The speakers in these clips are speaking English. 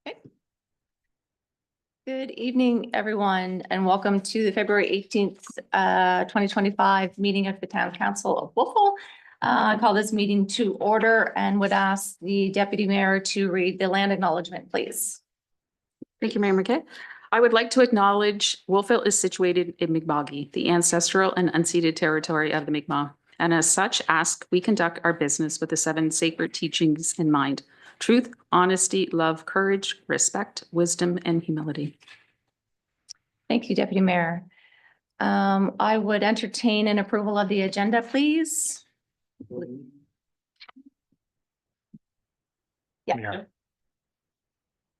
Okay. Good evening, everyone, and welcome to the February 18th, 2025 meeting of the Town Council of Wolfville. I call this meeting to order and would ask the Deputy Mayor to read the land acknowledgement, please. Thank you, Mayor McKay. I would like to acknowledge Wolfville is situated in Mi'kma'ki, the ancestral and unceded territory of the Mi'kmaq, and as such ask we conduct our business with the 7 sacred teachings in mind: truth, honesty, love, courage, respect, wisdom, and humility. Thank you, Deputy Mayor. I would entertain an approval of the agenda, please. Yeah.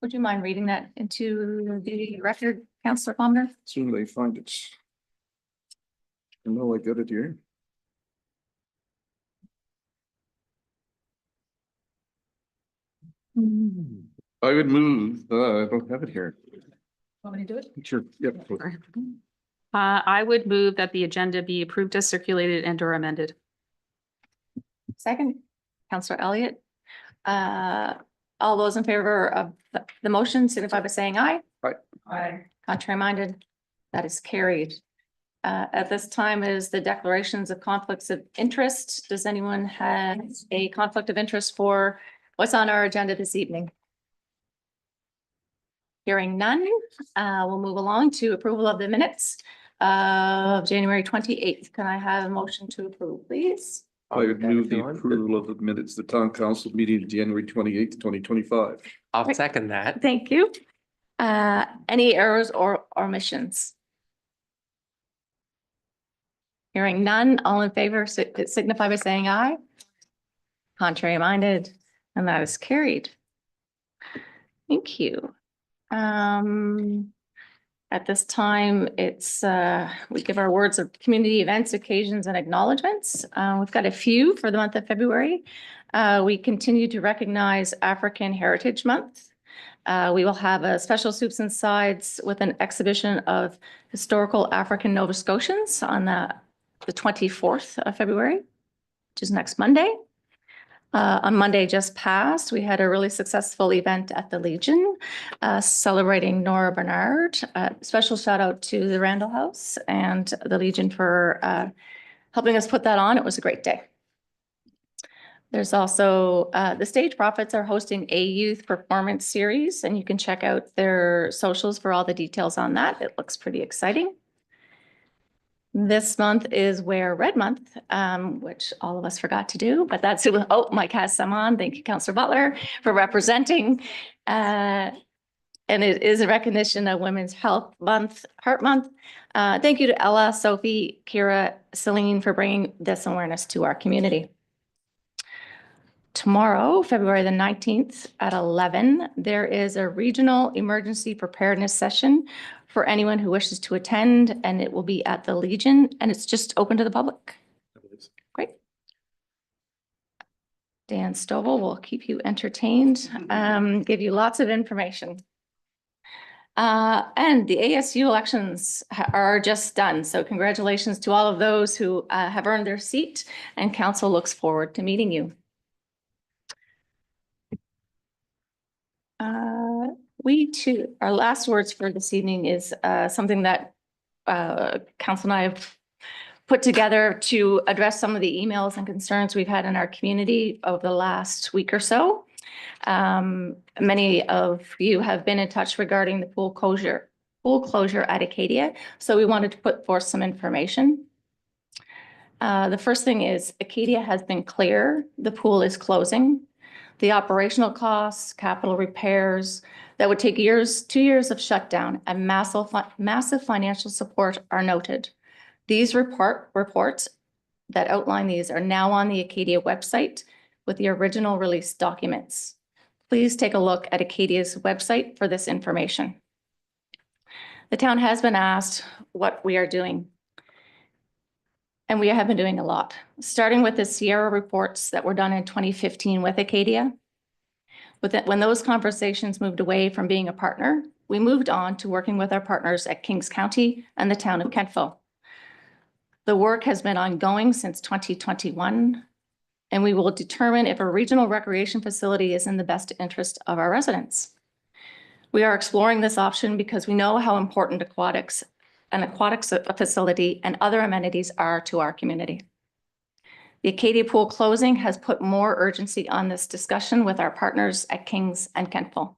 Would you mind reading that into the record, Councillor Palmer? Soon they find it. I know I got it here. I would move, I don't have it here. Want me to do it? Sure, yep. I would move that the agenda be approved as circulated and or amended. Second, Councillor Elliott. All those in favor of the motion signify by saying aye. Aye. Aye. Contrary minded, that is carried. At this time is the declarations of conflicts of interest. Does anyone have a conflict of interest for what's on our agenda this evening? Hearing none, we'll move along to approval of the minutes of January 28th. Can I have a motion to approve, please? I would move the approval of the minutes, the town council meeting January 28th, 2025. I'll second that. Thank you. Any errors or omissions? Hearing none, all in favor signify by saying aye. Contrary minded, and that is carried. Thank you. At this time, it's we give our words of community events, occasions, and acknowledgements. We've got a few for the month of February. We continue to recognize African Heritage Month. We will have a special Soups and Sides with an exhibition of historical African Nova Scotians on the 24th of February, which is next Monday. On Monday just passed, we had a really successful event at the Legion celebrating Nora Bernard. Special shout out to the Randall House and the Legion for helping us put that on. It was a great day. There's also the Stage Prophets are hosting a youth performance series, and you can check out their socials for all the details on that. It looks pretty exciting. This month is Wear Red Month, which all of us forgot to do, but that's, oh, Mike has some on. Thank you, Councillor Butler, for representing. And it is a recognition of Women's Heart Month. Thank you to Ella, Sophie, Kira, Celine for bringing this awareness to our community. Tomorrow, February the 19th at 11, there is a regional emergency preparedness session for anyone who wishes to attend, and it will be at the Legion, and it's just open to the public. Great. Dan Stovall will keep you entertained, give you lots of information. And the ASU elections are just done, so congratulations to all of those who have earned their seat, and council looks forward to meeting you. Our last words for this evening is something that council and I have put together to address some of the emails and concerns we've had in our community over the last week or so. Many of you have been in touch regarding the pool closure at Acadia, so we wanted to put forth some information. The first thing is Acadia has been clear. The pool is closing. The operational costs, capital repairs, that would take 2 years of shutdown and massive financial support are noted. These reports that outline these are now on the Acadia website with the original release documents. Please take a look at Acadia's website for this information. The town has been asked what we are doing, and we have been doing a lot, starting with the Sierra reports that were done in 2015 with Acadia. When those conversations moved away from being a partner, we moved on to working with our partners at Kings County and the town of Kentville. The work has been ongoing since 2021, and we will determine if a regional recreation facility is in the best interest of our residents. We are exploring this option because we know how important an aquatics facility and other amenities are to our community. The Acadia Pool closing has put more urgency on this discussion with our partners at Kings and Kentville.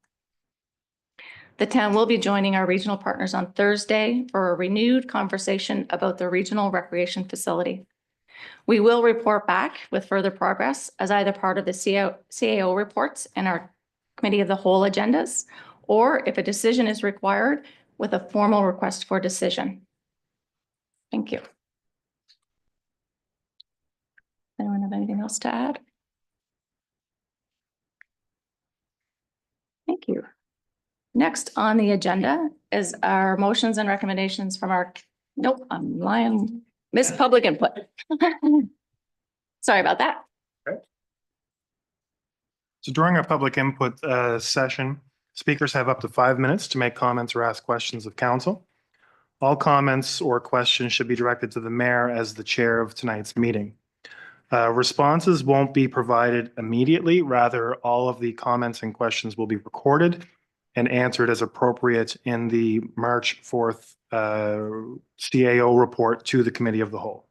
The town will be joining our regional partners on Thursday for a renewed conversation about the regional recreation facility. We will report back with further progress as either part of the CAO reports and our Committee of the Whole agendas, or if a decision is required, with a formal request for decision. Thank you. Anyone have anything else to add? Thank you. Next on the agenda is our motions and recommendations from our, nope, I'm lying, missed public input. Sorry about that. So during our public input session, speakers have up to 5 minutes to make comments or ask questions of council. All comments or questions should be directed to the mayor as the chair of tonight's meeting. Responses won't be provided immediately. Rather, all of the comments and questions will be recorded and answered as appropriate in the March 4th CAO report to the Committee of the Whole.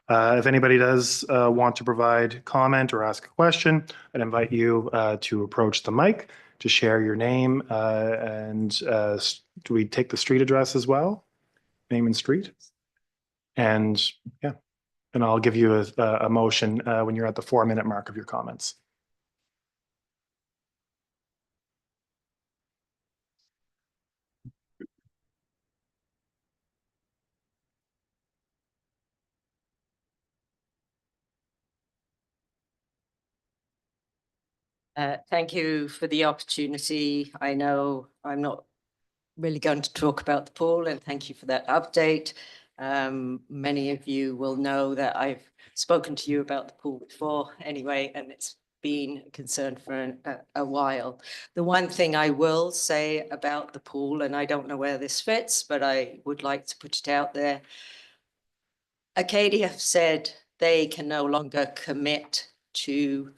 If anybody does want to provide comment or ask a question, I'd invite you to approach the mic to share your name and do we take the street address as well? Name and street? And yeah, and I'll give you a motion when you're at the 4-minute mark of your comments. Thank you for the opportunity. I know I'm not really going to talk about the pool, and thank you for that update. Many of you will know that I've spoken to you about the pool before anyway, and it's been a concern for a while. The one thing I will say about the pool, and I don't know where this fits, but I would like to put it out there. Acadia have said they can no longer commit to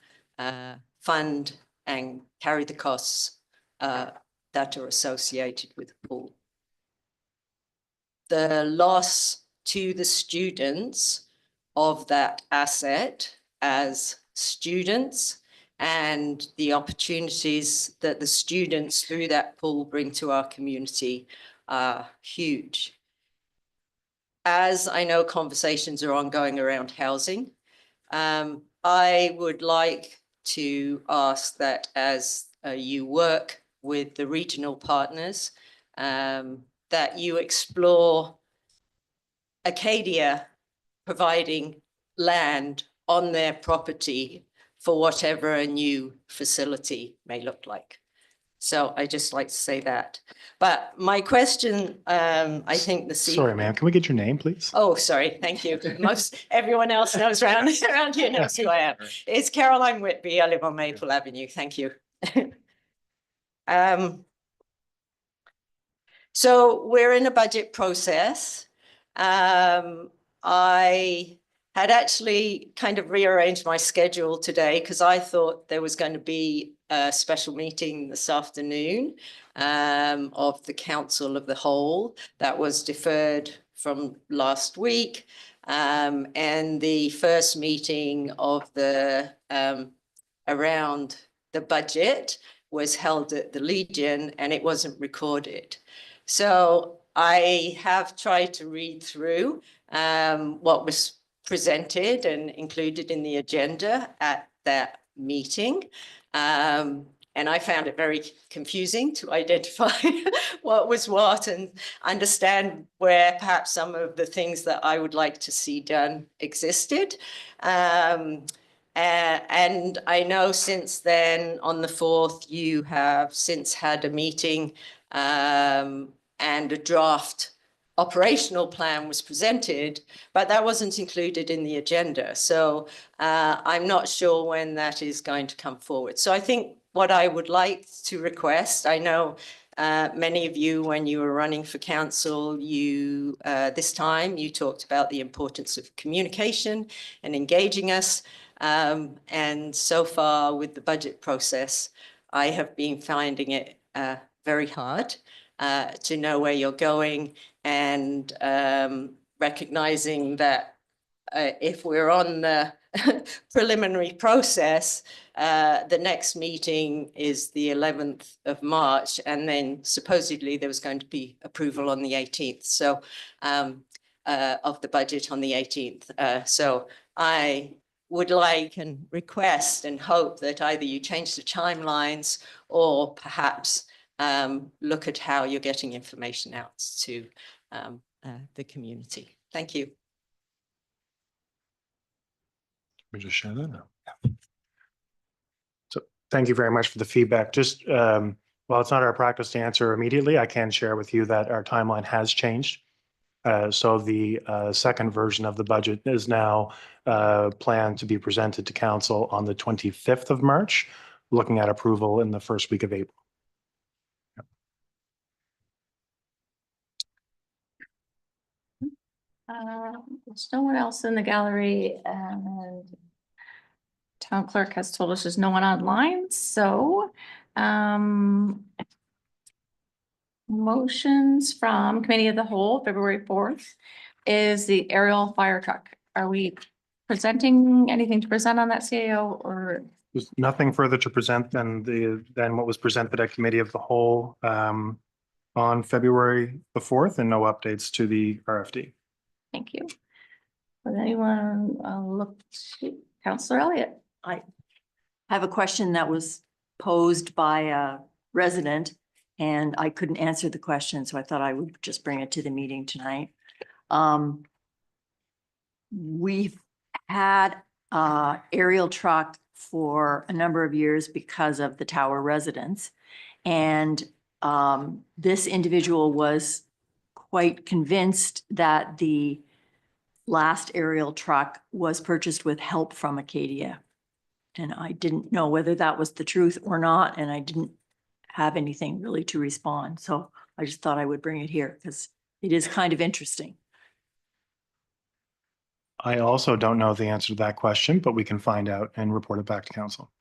fund and carry the costs that are associated with the pool. The loss to the students of that asset as students and the opportunities that the students through that pool bring to our community are huge. As I know conversations are ongoing around housing, I would like to ask that as you work with the regional partners, that you explore Acadia providing land on their property for whatever a new facility may look like. So I just like to say that. But my question, I think Sorry, ma'am, can we get your name, please? Oh, sorry. Thank you. Most everyone else knows around here knows who I am. It's Caroline Whitby. I live on Maple Avenue. Thank you. So we're in a budget process. I had actually kind of rearranged my schedule today because I thought there was going to be a special meeting this afternoon of the Council of the Whole that was deferred from last week. And the first meeting of the around the budget was held at the Legion and it wasn't recorded. So I have tried to read through what was presented and included in the agenda at that meeting. And I found it very confusing to identify what was what and understand where perhaps some of the things that I would like to see done existed. And I know since then, on the 4th, you have since had a meeting and a draft operational plan was presented, but that wasn't included in the agenda. So I'm not sure when that is going to come forward. So I think what I would like to request, I know many of you, when you were running for council, you this time you talked about the importance of communication and engaging us. And so far with the budget process, I have been finding it very hard to know where you're going, and recognizing that if we're on the preliminary process, the next meeting is the 11th of March, and then supposedly there was going to be approval on the 18th. So of the budget on the 18th. So I would like and request and hope that either you change the timelines or perhaps look at how you're getting information out to the community. Thank you. Let me just share that now. So thank you very much for the feedback. Just while it's not our practice to answer immediately, I can share with you that our timeline has changed. So the second version of the budget is now planned to be presented to council on the 25th of March, looking at approval in the first week of April. There's no one else in the gallery, and town clerk has told us there's no one online, so motions from committee of the whole, February 4th, is the aerial fire truck. Are we presenting anything to present on that CAO, or? There's nothing further to present than what was presented at committee of the whole on February the 4th, and no updates to the RFD. Thank you. Would anyone look to Councillor Elliott? I have a question that was posed by a resident and I couldn't answer the question, so I thought I would just bring it to the meeting tonight. We've had aerial truck for a number of years because of the tower residents. And this individual was quite convinced that the last aerial truck was purchased with help from Acadia. And I didn't know whether that was the truth or not, and I didn't have anything really to respond. So I just thought I would bring it here because it is kind of interesting. I also don't know the answer to that question, but we can find out and report it back to council.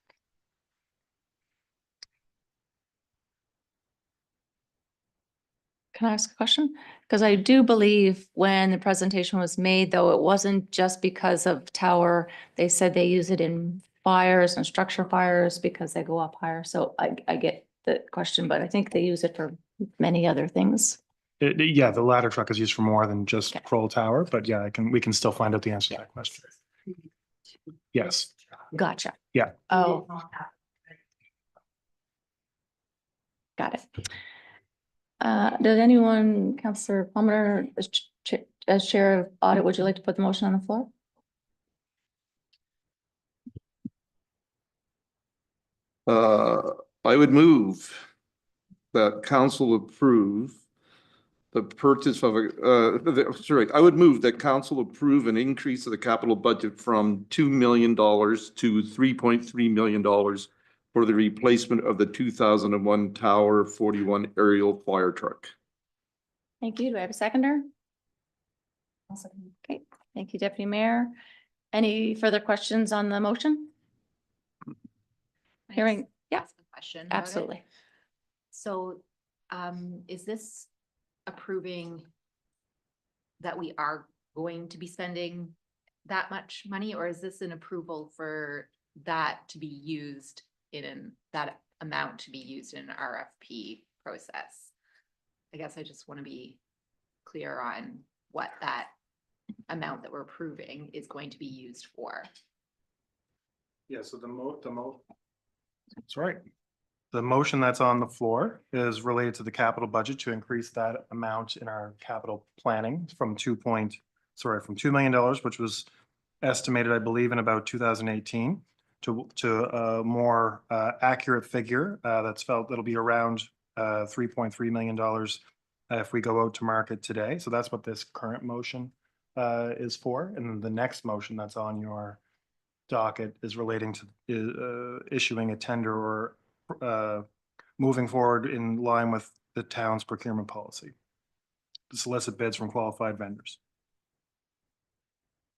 Can I ask a question? Because I do believe when the presentation was made, though, it wasn't just because of tower. They said they use it in fires and structure fires because they go up higher. So I get the question, but I think they use it for many other things. Yeah, the ladder truck is used for more than just Okay. Kroll Tower, but yeah, we can still find out the answer to that question. Yes. Gotcha. Yeah. Oh. Got it. Does anyone, Councillor Palmer, as chair of audit, would you like to put the motion on the floor? I would move that council approve the purchase of I would move that council approve an increase of the capital budget from $2 million to $3.3 million for the replacement of the 2001 Tower 41 aerial fire truck. Thank you. Do I have a seconder? Okay, thank you, Deputy Mayor. Any further questions on the motion? Hearing, yeah, Ask a question about it? absolutely. So, is this approving that we are going to be spending that much money, or is this an approval for that to be used that amount to be used in an RFP process? I guess I just want to be clear on what that amount that we're approving is going to be used for. Yeah, so that's right. The motion that's on the floor is related to the capital budget to increase that amount in our capital planning from $2 million, which was estimated, I believe, in about 2018 to a more accurate figure that'll be around $3.3 million if we go out to market today. So that's what this current motion is for. And then the next motion that's on your docket is relating to issuing a tender or moving forward in line with the town's procurement policy to solicit bids from qualified vendors.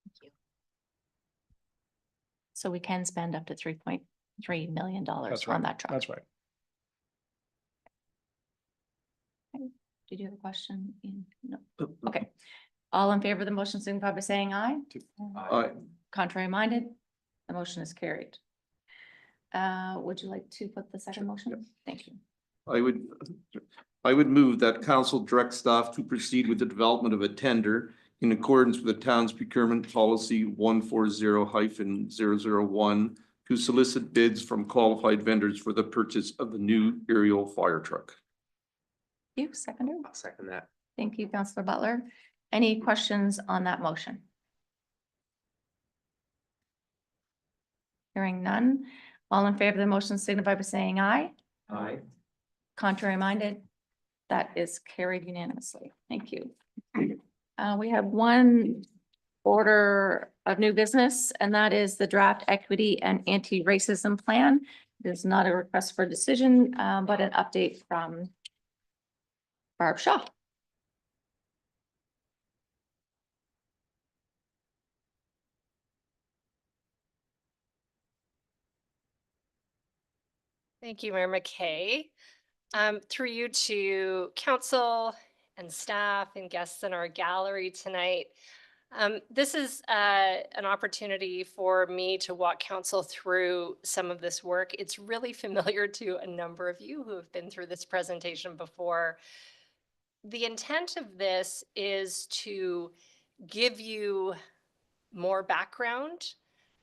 Thank you. So we can spend up to $3.3 million That's on right. that truck. That's right. Did you have a question? Ian? No. Okay. All in favor of the motion signify by saying aye. Aye. Contrary minded, the motion is carried. Would you like to put the second motion? Thank you. I would move that council direct staff to proceed with the development of a tender in accordance with the town's procurement policy 140-001 to solicit bids from qualified vendors for the purchase of the new aerial fire truck. You seconder. I'll second that. Thank you, Councillor Butler. Any questions on that motion? Hearing none. All in favor of the motion signify by saying aye. Aye. Contrary minded, that is carried unanimously. Thank you. We have one order of new business, and that is the draft equity and anti-racism plan. It is not a request for decision, but an update from Barb Shaw. Thank you, Mayor McKay. Through you to council and staff and guests in our gallery tonight. This is an opportunity for me to walk council through some of this work. It's really familiar to a number of you who have been through this presentation before. The intent of this is to give you more background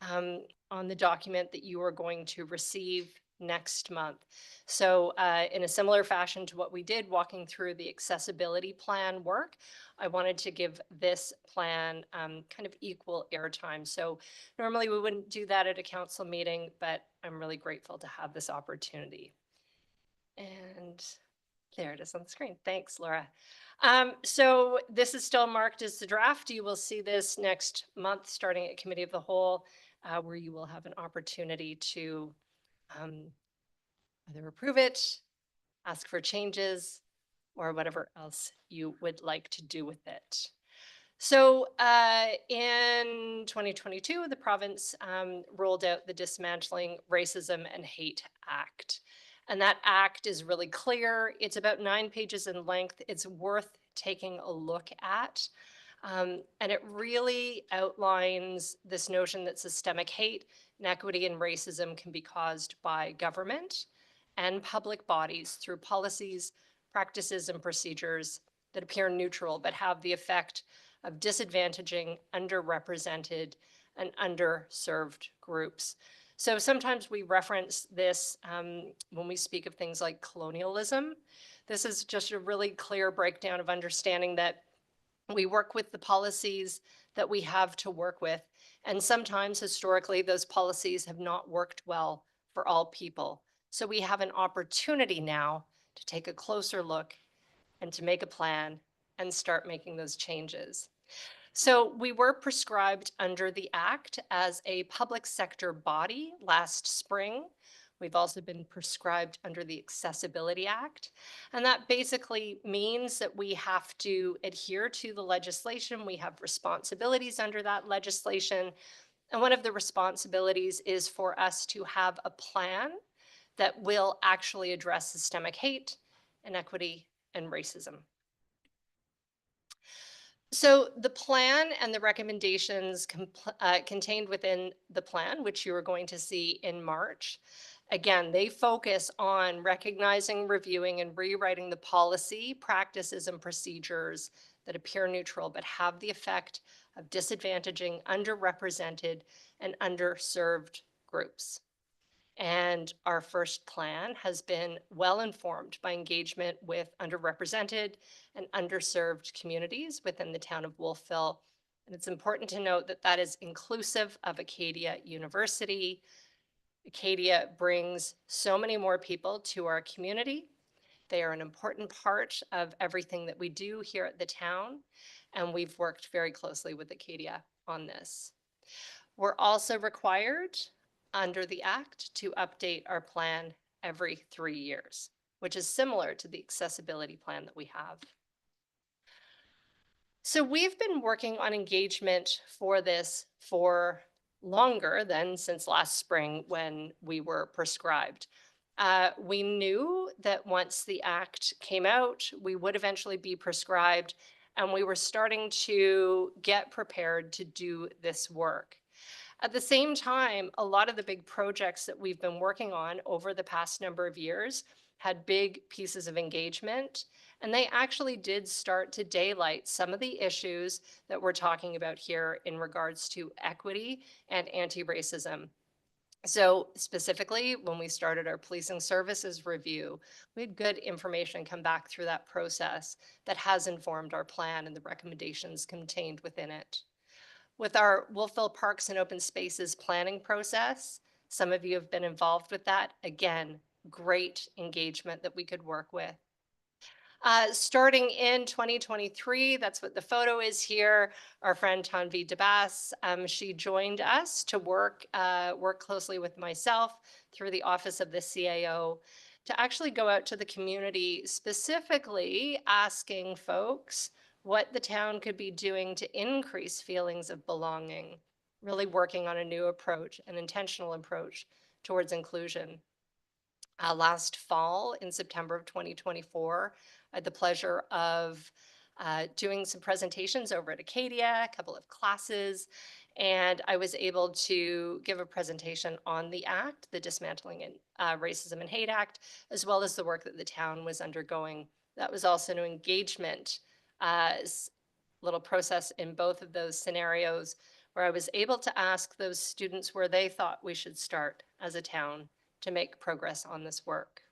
on the document that you are going to receive next month. So in a similar fashion to what we did walking through the accessibility plan work, I wanted to give this plan kind of equal airtime. So normally we wouldn't do that at a council meeting, but I'm really grateful to have this opportunity. And there it is on the screen. Thanks, Laura. So this is still marked as the draft. You will see this next month, starting at Committee of the Whole, where you will have an opportunity to either approve it, ask for changes, or whatever else you would like to do with it. So in 2022, the province rolled out the Dismantling Racism and Hate Act. And that act is really clear. It's about 9 pages in length. It's worth taking a look at. And it really outlines this notion that systemic hate, inequity, and racism can be caused by government and public bodies through policies, practices, and procedures that appear neutral but have the effect of disadvantaging underrepresented and underserved groups. So sometimes we reference this when we speak of things like colonialism. This is just a really clear breakdown of understanding that we work with the policies that we have to work with. And sometimes historically, those policies have not worked well for all people. So we have an opportunity now to take a closer look and to make a plan and start making those changes. So we were prescribed under the Act as a public sector body last spring. We've also been prescribed under the Accessibility Act. And that basically means that we have to adhere to the legislation. We have responsibilities under that legislation. And one of the responsibilities is for us to have a plan that will actually address systemic hate, inequity, and racism. So the plan and the recommendations contained within the plan, which you are going to see in March, again, they focus on recognizing, reviewing, and rewriting the policy, practices, and procedures that appear neutral but have the effect of disadvantaging underrepresented and underserved groups. And our first plan has been well informed by engagement with underrepresented and underserved communities within the town of Wolfville. And it's important to note that that is inclusive of Acadia University. Acadia brings so many more people to our community. They are an important part of everything that we do here at the town. And we've worked very closely with Acadia on this. We're also required under the Act to update our plan every 3 years, which is similar to the accessibility plan that we have. So we've been working on engagement for this for longer than since last spring when we were prescribed. We knew that once the act came out, we would eventually be prescribed, and we were starting to get prepared to do this work. At the same time, a lot of the big projects that we've been working on over the past number of years had big pieces of engagement, and they actually did start to daylight some of the issues that we're talking about here in regards to equity and anti-racism. So specifically, when we started our policing services review, we had good information come back through that process that has informed our plan and the recommendations contained within it. With our Wolfville Parks and Open Spaces planning process, some of you have been involved with that. Again, great engagement that we could work with. Starting in 2023, that's what the photo is here. Our friend Tanvi Dabas, she joined us to work closely with myself through the office of the CAO to actually go out to the community, specifically asking folks what the town could be doing to increase feelings of belonging, really working on a new approach, an intentional approach towards inclusion. Last fall, in September of 2024, I had the pleasure of doing some presentations over at Acadia, a couple of classes, and I was able to give a presentation on the act, the Dismantling Racism and Hate Act, as well as the work that the town was undergoing. That was also an engagement little process in both of those scenarios where I was able to ask those students where they thought we should start as a town to make progress on this work.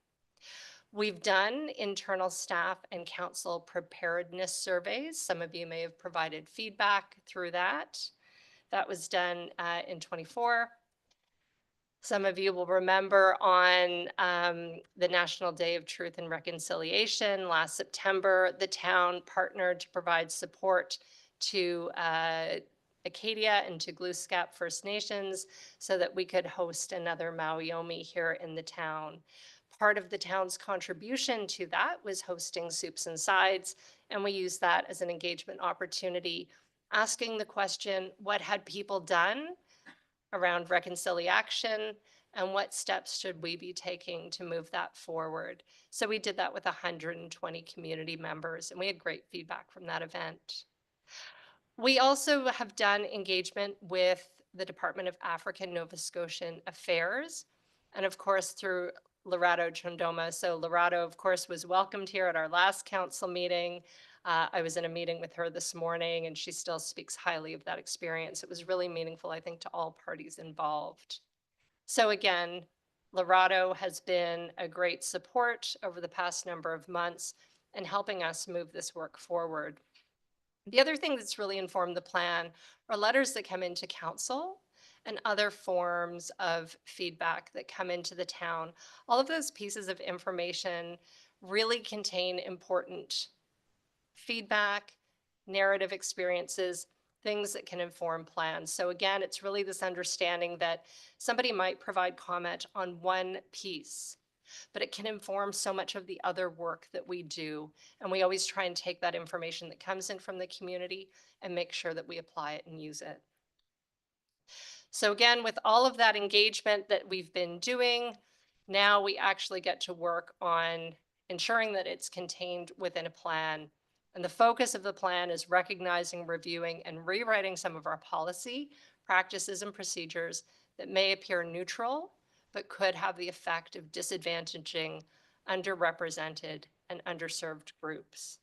We've done internal staff and council preparedness surveys. Some of you may have provided feedback through that. That was done in 24. Some of you will remember on the National Day of Truth and Reconciliation last September, the town partnered to provide support to Acadia and to Glooscap First Nations so that we could host another Mawiomi here in the town. Part of the town's contribution to that was hosting Soups and Sides, and we used that as an engagement opportunity, asking the question, what had people done around reconciliation and what steps should we be taking to move that forward? So we did that with 120 community members, and we had great feedback from that event. We also have done engagement with the Department of African Nova Scotian Affairs, and of course through Lerato Chondoma. So Lerato, of course, was welcomed here at our last council meeting. I was in a meeting with her this morning, and she still speaks highly of that experience. It was really meaningful, I think, to all parties involved. So again, Lerato has been a great support over the past number of months in helping us move this work forward. The other thing that's really informed the plan are letters that come into council and other forms of feedback that come into the town. All of those pieces of information really contain important feedback, narrative experiences, things that can inform plans. So again, it's really this understanding that somebody might provide comment on one piece, but it can inform so much of the other work that we do. And we always try and take that information that comes in from the community and make sure that we apply it and use it. So again, with all of that engagement that we've been doing, now we actually get to work on ensuring that it's contained within a plan. And the focus of the plan is recognizing, reviewing, and rewriting some of our policy, practices, and procedures that may appear neutral, but could have the effect of disadvantaging underrepresented and underserved groups.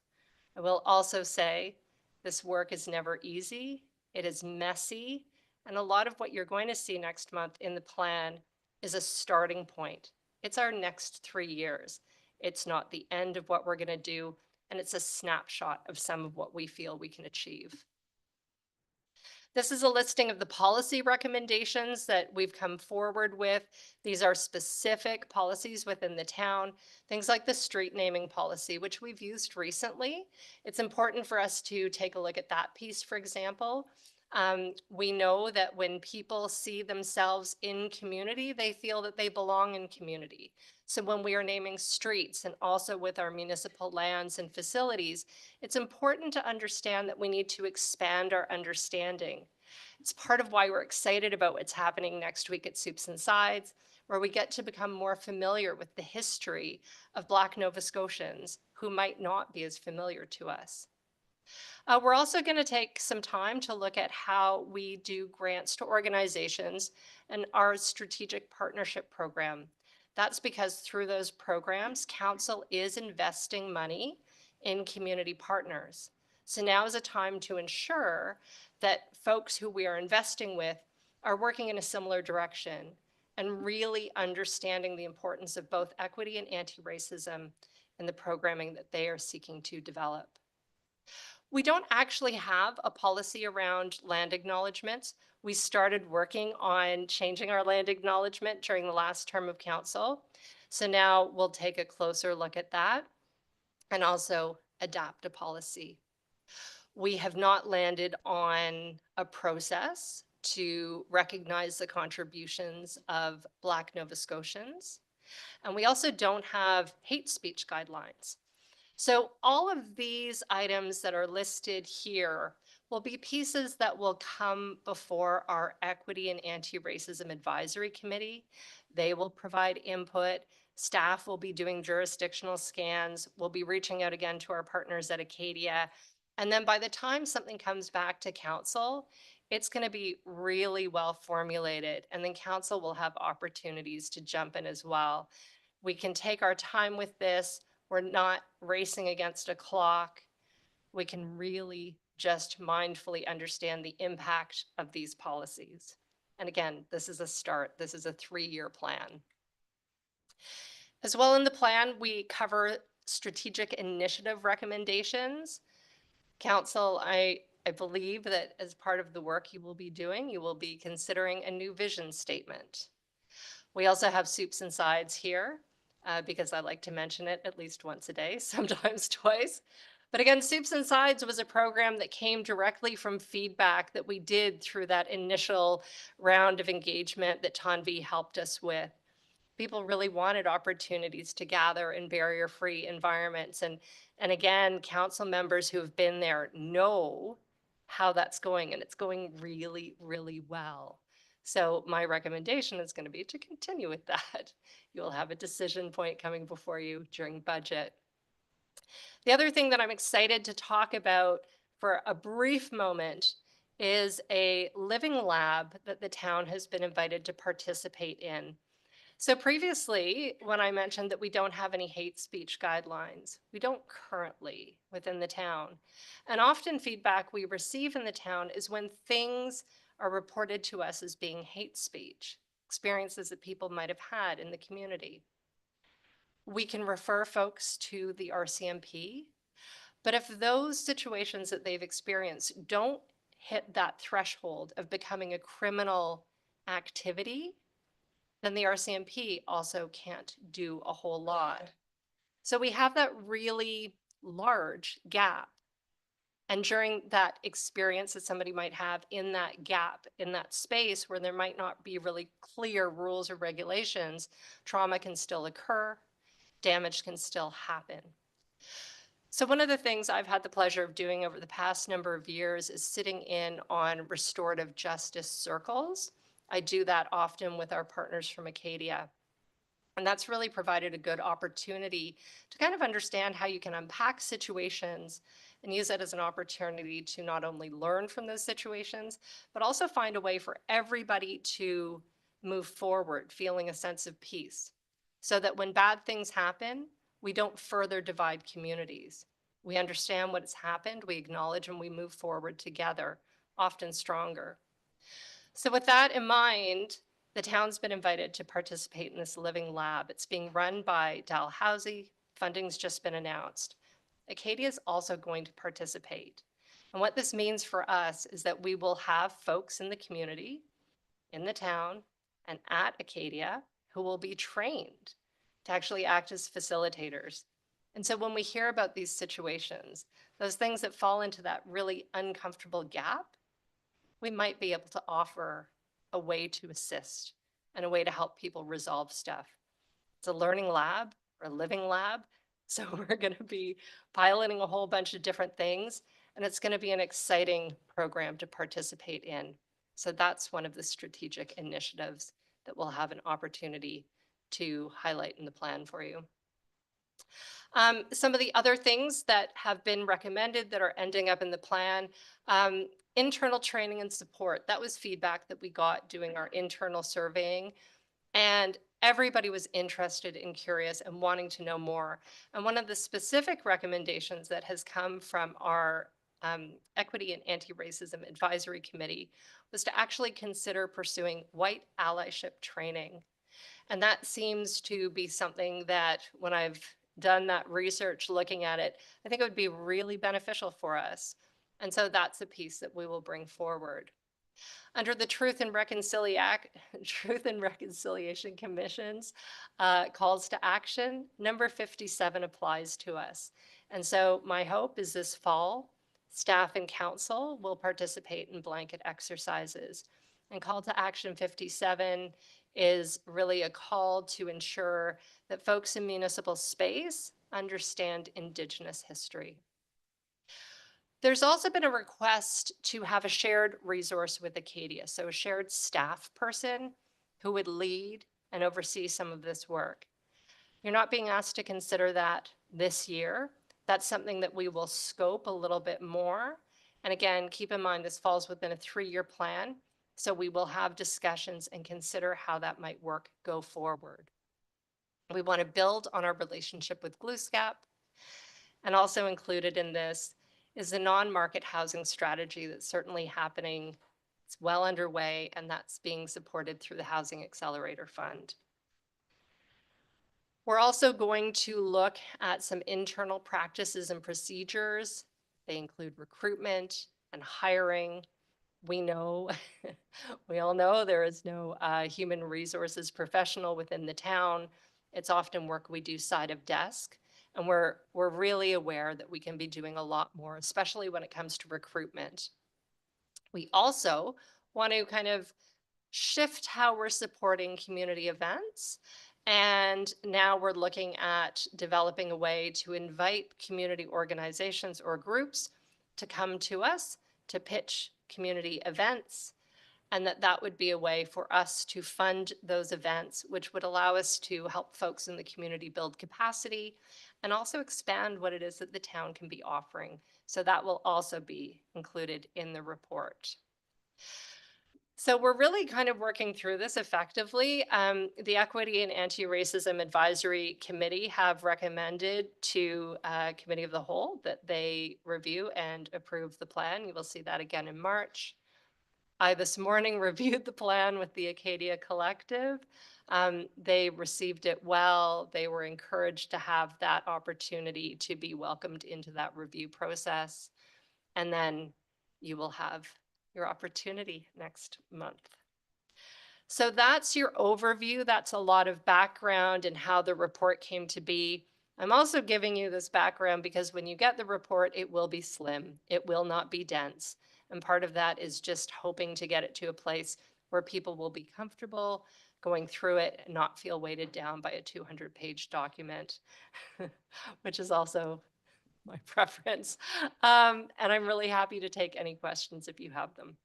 I will also say this work is never easy. It is messy. And a lot of what you're going to see next month in the plan is a starting point. It's our next 3 years. It's not the end of what we're going to do, and it's a snapshot of some of what we feel we can achieve. This is a listing of the policy recommendations that we've come forward with. These are specific policies within the town, things like the street naming policy, which we've used recently. It's important for us to take a look at that piece, for example. We know that when people see themselves in community, they feel that they belong in community. So when we are naming streets and also with our municipal lands and facilities, it's important to understand that we need to expand our understanding. It's part of why we're excited about what's happening next week at Soups and Sides. where we get to become more familiar with the history of Black Nova Scotians who might not be as familiar to us. We're also going to take some time to look at how we do grants to organizations and our strategic partnership program. That's because through those programs, council is investing money in community partners. So now is a time to ensure that folks who we are investing with are working in a similar direction and really understanding the importance of both equity and anti-racism in the programming that they are seeking to develop. We don't actually have a policy around land acknowledgements. We started working on changing our land acknowledgement during the last term of council. So now we'll take a closer look at that and also adapt a policy. We have not landed on a process to recognize the contributions of Black Nova Scotians. And we also don't have hate speech guidelines. So all of these items that are listed here will be pieces that will come before our Equity and Anti-Racism Advisory Committee. They will provide input. Staff will be doing jurisdictional scans. We'll be reaching out again to our partners at Acadia. And then by the time something comes back to council, it's going to be really well formulated. And then council will have opportunities to jump in as well. We can take our time with this. We're not racing against a clock. We can really just mindfully understand the impact of these policies. And again, this is a start. This is a 3-year plan. As well in the plan, we cover strategic initiative recommendations. Council, I believe that as part of the work you will be doing, you will be considering a new vision statement. We also have soups and sides here. Because I like to mention it at least once a day, sometimes twice. But again, Soups and Sides was a program that came directly from feedback that we did through that initial round of engagement that Tanvi helped us with. People really wanted opportunities to gather in barrier-free environments. And again, council members who have been there know how that's going, and it's going really, really well. So my recommendation is going to be to continue with that. You'll have a decision point coming before you during budget. The other thing that I'm excited to talk about for a brief moment is a living lab that the town has been invited to participate in. So previously, when I mentioned that we don't have any hate speech guidelines, we don't currently within the town. And often feedback we receive in the town is when things are reported to us as being hate speech, experiences that people might have had in the community. We can refer folks to the RCMP, but if those situations that they've experienced don't hit that threshold of becoming a criminal activity, then the RCMP also can't do a whole lot. So we have that really large gap. And during that experience that somebody might have in that gap, in that space where there might not be really clear rules or regulations, trauma can still occur, damage can still happen. So one of the things I've had the pleasure of doing over the past number of years is sitting in on restorative justice circles. I do that often with our partners from Acadia. And that's really provided a good opportunity to kind of understand how you can unpack situations and use it as an opportunity to not only learn from those situations, but also find a way for everybody to move forward, feeling a sense of peace, so that when bad things happen, we don't further divide communities. We understand what has happened, we acknowledge, and we move forward together, often stronger. So with that in mind, the town's been invited to participate in this living lab. It's being run by Dalhousie. Funding's just been announced. Acadia is also going to participate. And what this means for us is that we will have folks in the community, in the town, and at Acadia who will be trained to actually act as facilitators. And so when we hear about these situations, those things that fall into that really uncomfortable gap, we might be able to offer a way to assist and a way to help people resolve stuff. It's a learning lab or a living lab. So we're going to be piloting a whole bunch of different things, and it's going to be an exciting program to participate in. So that's one of the strategic initiatives that we'll have an opportunity to highlight in the plan for you. Some of the other things that have been recommended that are ending up in the plan, internal training and support. That was feedback that we got doing our internal surveying. And everybody was interested and curious and wanting to know more. And one of the specific recommendations that has come from our Equity and Anti-Racism Advisory Committee was to actually consider pursuing white allyship training. And that seems to be something that when I've done that research looking at it, I think it would be really beneficial for us. And so that's a piece that we will bring forward. Under the Truth and Reconciliation Commission's calls to action, number 57 applies to us. And so my hope is this fall, staff and council will participate in blanket exercises. And call to action 57 is really a call to ensure that folks in municipal space understand Indigenous history. There's also been a request to have a shared resource with Acadia, so a shared staff person who would lead and oversee some of this work. You're not being asked to consider that this year. That's something that we will scope a little bit more. And again, keep in mind this falls within a 3-year plan, so we will have discussions and consider how that might work go forward. We want to build on our relationship with GlueSCAP, and also included in this is the non-market housing strategy that's certainly happening. It's well underway, and that's being supported through the Housing Accelerator Fund. We're also going to look at some internal practices and procedures. They include recruitment and hiring. We know, we all know there is no human resources professional within the town. It's often work we do side of desk. And we're really aware that we can be doing a lot more, especially when it comes to recruitment. We also want to kind of shift how we're supporting community events. And now we're looking at developing a way to invite community organizations or groups to come to us to pitch community events. And that would be a way for us to fund those events, which would allow us to help folks in the community build capacity and also expand what it is that the town can be offering. So that will also be included in the report. So we're really kind of working through this effectively. The Equity and Anti-Racism Advisory Committee have recommended to Committee of the Whole that they review and approve the plan. You will see that again in March. I this morning reviewed the plan with the Acadia Collective. They received it well. They were encouraged to have that opportunity to be welcomed into that review process. And then you will have your opportunity next month. So that's your overview. That's a lot of background and how the report came to be. I'm also giving you this background because when you get the report, it will be slim. It will not be dense. And part of that is just hoping to get it to a place where people will be comfortable going through it and not feel weighted down by a 200-page document, which is also my preference. And I'm really happy to take any questions if you have them.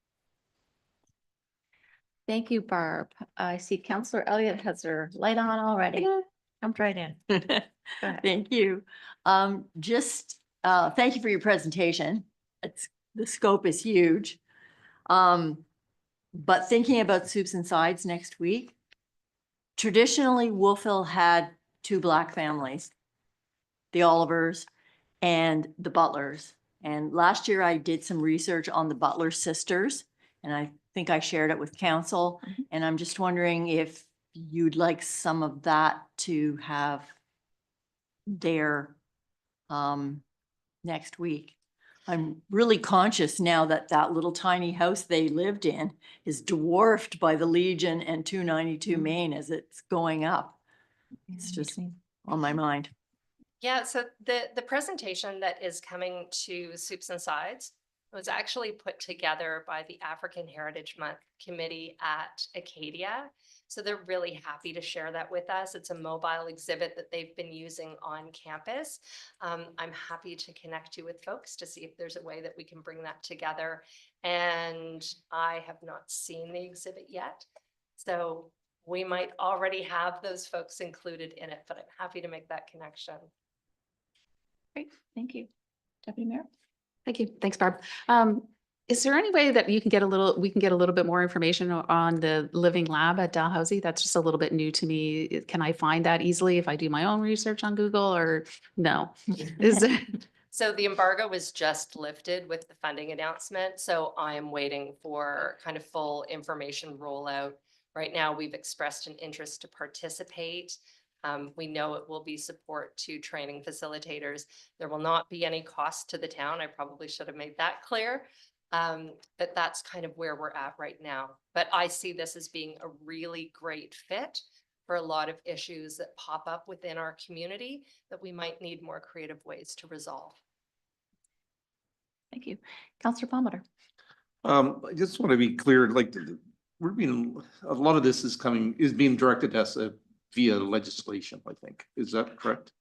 Thank you, Barb. I see Councillor Elliott has her light on already. Jumped right in. ahead. Thank you. Thank you for your presentation. The scope is huge. But thinking about Soups and Sides next week, traditionally Wolfville had 2 Black families, the Olivers and the Butlers. And last year I did some research on the Butler sisters, and I think I shared it with council. And I'm just wondering if you'd like some of that to have there next week. I'm really conscious now that that little tiny house they lived in is dwarfed by the Legion and 292 Main as it's going up. It's just on my mind. Yeah, so the presentation that is coming to Soups and Sides was actually put together by the African Heritage Month Committee at Acadia. So they're really happy to share that with us. It's a mobile exhibit that they've been using on campus. I'm happy to connect you with folks to see if there's a way that we can bring that together. And I have not seen the exhibit yet. So we might already have those folks included in it, but I'm happy to make that connection. Great, thank you. Deputy Mayor? Thank you. Thanks, Barb. Is there any way that we can get a little bit more information on the living lab at Dalhousie? That's just a little bit new to me. Can I find that easily if I do my own research on Google or no? Is it? So the embargo was just lifted with the funding announcement, so I am waiting for kind of full information rollout. Right now, we've expressed an interest to participate. We know it will be support to training facilitators. There will not be any cost to the town. I probably should have made that clear. But that's kind of where we're at right now. But I see this as being a really great fit for a lot of issues that pop up within our community that we might need more creative ways to resolve. Thank you. Counselor Palmer? I just want to be clear, like, a lot of this is being directed as via legislation, I think. Is that correct?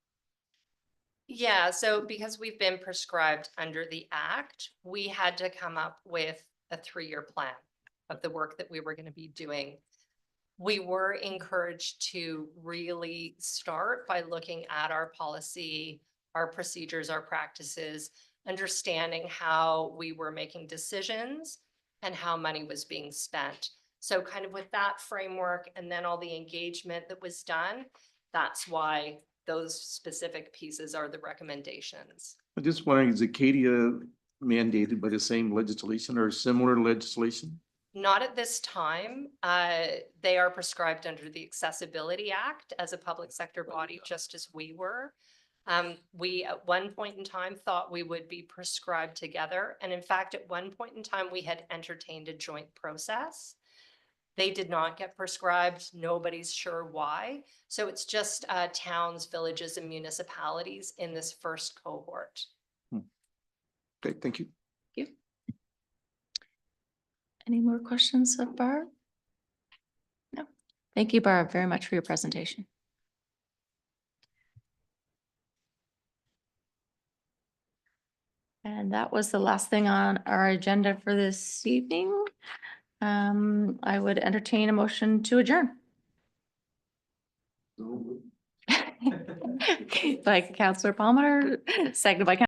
Yeah, so because we've been prescribed under the act, we had to come up with a 3-year plan of the work that we were going to be doing. We were encouraged to really start by looking at our policy, our procedures, our practices, understanding how we were making decisions and how money was being spent. So kind of with that framework and then all the engagement that was done, that's why those specific pieces are the recommendations. I'm just wondering, is Acadia mandated by the same legislation or similar legislation? Not at this time. They are prescribed under the Accessibility Act as a public sector body, just as we were. We at one point in time thought we would be prescribed together. And in fact, at one point in time, we had entertained a joint process. They did not get prescribed. Nobody's sure why. So it's just towns, villages, and municipalities in this first cohort. Okay, thank you. Any more questions of Barb? No. Thank you, Barb, very much for your presentation. And that was the last thing on our agenda for this evening. I would entertain a motion to adjourn. By Counselor Palmer, seconded by